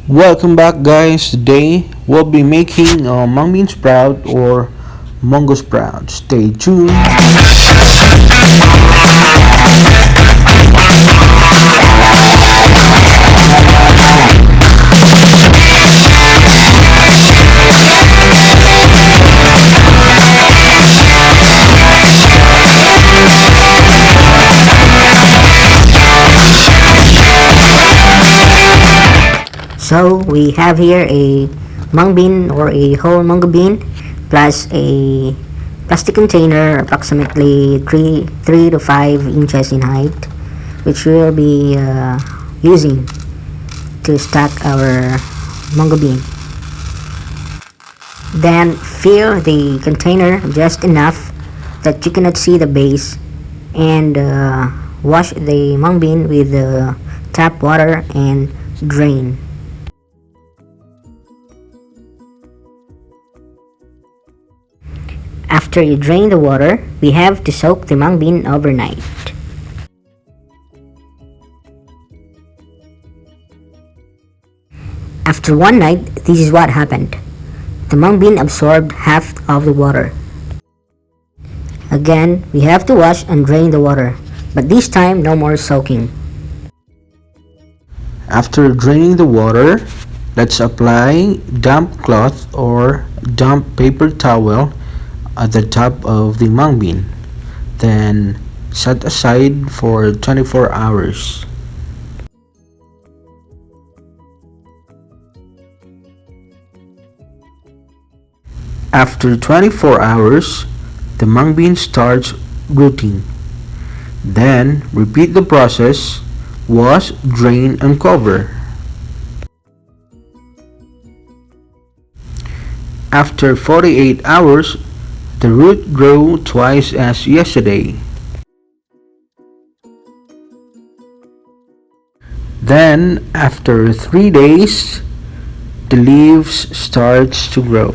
Welcome back, guys. Today we'll be making a mung bean sprout or mungo sprout. Stay tuned. So we have here a mung bean or a whole mungo bean plus a plastic container approximately 3 to 5 inches in height, which we will be using to stack our mungo bean. Then fill the container just enough that you cannot see the base, and wash the mung bean with tap water and drain. After you drain the water, we have to soak the mung bean overnight. After one night, this is what happened. The mung bean absorbed half of the water. Again, we have to wash and drain the water, but this time no more soaking. After draining the water, let's apply damp cloth or damp paper towel at the top of the mung bean. Then set aside for 24 hours. After 24 hours, the mung bean starts rooting. Then repeat the process: wash, drain, and cover. After 48 hours, the root grew twice as yesterday. Then, after 3 days, the leaves starts to grow.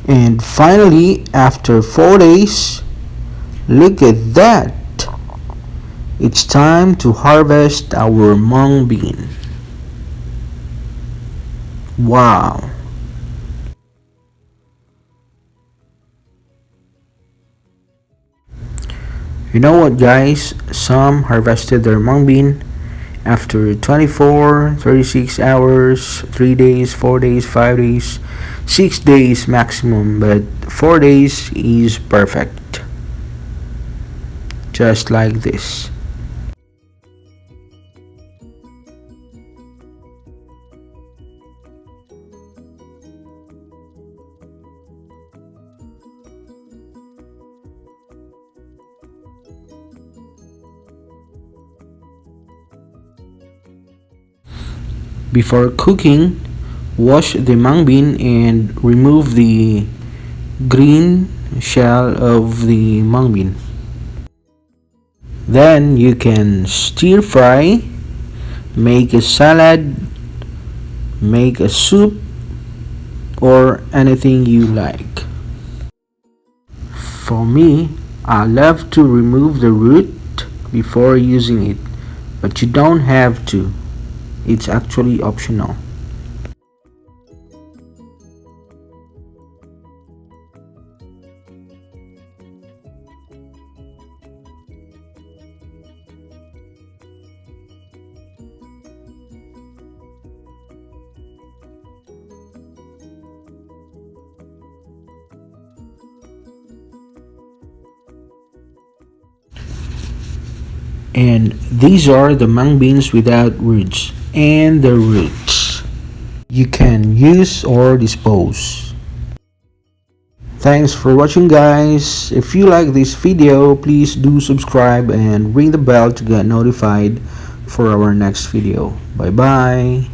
And finally, after 4 days, look at that! It's time to harvest our mung bean. Wow! You know what, guys? Some harvested their mung bean after 24, 36 hours, 3 days, 4 days, 5 days, 6 days maximum, but 4 days is perfect. Just like this. Before cooking, wash the mung bean and remove the green shell of the mung bean. Then you can stir fry, make a salad, make a soup, or anything you like. For me, I love to remove the root before using it, but you don't have to. It's actually optional. And these are the mung beans without roots and the roots you can use or dispose. Thanks for watching, guys. If you like this video, please do subscribe and ring the bell to get notified for our next video. Bye bye.